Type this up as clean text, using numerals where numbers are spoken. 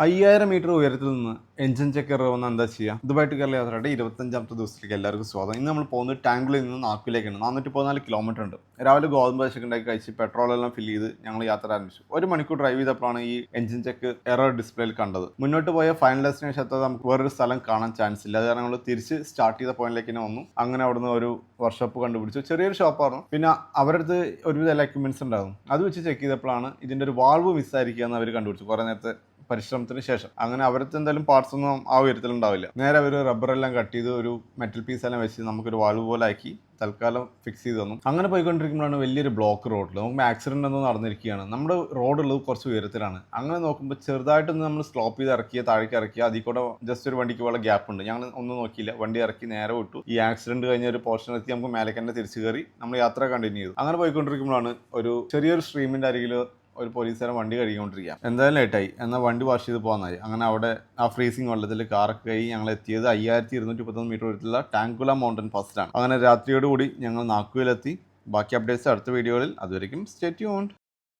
5000 metre ഉയരത്തിൽ നിന്ന് engine checker വന്ന് എന്താ ചെയ്യുക? ദുബായ് ടു കേരള യാത്രയുടെ 25ാമത്തെ ദിവസത്തിലേക്ക് എല്ലാവർക്കും സ്വാഗതം. ഇന്ന് നമ്മൾ പോകുന്നത് ടാങ്കുളിൽ നിന്ന് നാഗ്പൂരിലേക്കാണ്. 414 കിലോമീറ്റർ ഉണ്ട്. രാവിലെ ഗോതമ്പ് ദോശ ഉണ്ടാക്കി കഴിച്ച് പെട്രോളെല്ലാം ഫില്ല് ചെയ്ത് ഞങ്ങൾ യാത്ര ആരംഭിച്ചു. 1 മണിക്കൂർ ഡ്രൈവ് ചെയ്തപ്പോഴാണ് ഈ എഞ്ചിൻ ചെക്ക് എറർ ഡിസ്പ്ലേയിൽ കണ്ടത്. മുന്നോട്ട് പോയ ഫൈനൽ ഡെസ്റ്റിനേഷൻ എത്താതെ നമുക്ക് വേറൊരു സ്ഥലം കാണാൻ ചാൻസ് ഇല്ല. അത് കാരണം നമ്മൾ തിരിച്ച് സ്റ്റാർട്ട് ചെയ്ത പോയിന്റിലേക്ക് തന്നെ വന്നു. അങ്ങനെ അവിടുന്ന് ഒരു വർക്ക്ഷോപ്പ് കണ്ടുപിടിച്ചു. ചെറിയൊരു ഷോപ്പായിരുന്നു. പിന്നെ അവരുടെ അടുത്ത് ഒരുവിധ എക്യുപ്മെന്റ്സ് ഉണ്ടാകും. അത് വെച്ച് ചെക്ക് ചെയ്തപ്പോഴാണ് ഇതിൻ്റെ ഒരു വാൾവ് മിസ്സായിരിക്കുക എന്ന് അവർ കണ്ടുപിടിച്ചു. കുറേ നേരത്തെ പരിശ്രമത്തിന് ശേഷം. അങ്ങനെ അവർക്ക് എന്തായാലും പാർട്സ് ഒന്നും ആ ഉയരത്തിലുണ്ടാവില്ല. നേരെ അവർ റബ്ബറെല്ലാം കട്ട് ചെയ്ത് ഒരു മെറ്റൽ പീസ് എല്ലാം വെച്ച് നമുക്കൊരു വാൾവ് പോലെ ആക്കി തൽക്കാലം ഫിക്സ് ചെയ്ത് തന്നു. അങ്ങനെ പോയിക്കൊണ്ടിരിക്കുമ്പോഴാണ് വലിയൊരു ബ്ലോക്ക് റോഡിൽ നമുക്ക് ആക്സിഡന്റ് ഒന്നും നടന്നിരിക്കുകയാണ്. നമ്മുടെ റോഡുള്ളത് കുറച്ച് ഉയരത്തിലാണ്. അങ്ങനെ നോക്കുമ്പോൾ ചെറുതായിട്ടൊന്ന് നമ്മൾ സ്ലോപ്പ് ചെയ്ത് ഇറക്കിയ താഴേക്ക് ഇറക്കിയ അതിൽ കൂടെ ജസ്റ്റ് ഒരു വണ്ടിക്ക് പോലെ ഗ്യാപ്പ് ഉണ്ട്. ഞങ്ങൾ ഒന്നും നോക്കിയില്ല, വണ്ടി ഇറക്കി നേരെ വിട്ടു. ഈ ആക്സിഡന്റ് കഴിഞ്ഞ ഒരു പോർഷൻ എത്തി നമുക്ക് മേലേക്ക് തന്നെ തിരിച്ചു കയറി നമ്മൾ യാത്ര കണ്ടിന്യൂ ചെയ്തു. അങ്ങനെ പോയിക്കൊണ്ടിരിക്കുമ്പോഴാണ് ഒരു ചെറിയൊരു സ്ട്രീമിന്റെ അരികിൽ ഒരു പോലീസുകാരൻ വണ്ടി കഴുകിക്കൊണ്ടിരിക്കുക. എന്തായാലും ലേറ്റായി, എന്നാൽ വണ്ടി വാഷ് ചെയ്ത് പോകുന്നതായി. അങ്ങനെ അവിടെ ആ ഫ്രീസിങ് വെള്ളത്തിൽ കാറൊക്കെ കഴുകി ഞങ്ങൾ എത്തിയത് 5231 മീറ്റർ ഉയരത്തിലുള്ള ടാങ്കുല മൗണ്ടൻ ഫസ്റ്റാണ്. അങ്ങനെ രാത്രിയോടുകൂടി ഞങ്ങൾ നാഗ്പൂരിലെത്തി. ബാക്കി അപ്ഡേറ്റ്സ് അടുത്ത വീഡിയോകളിൽ. അതുവരെയും സ്റ്റേ ട്യൂൺഡ്.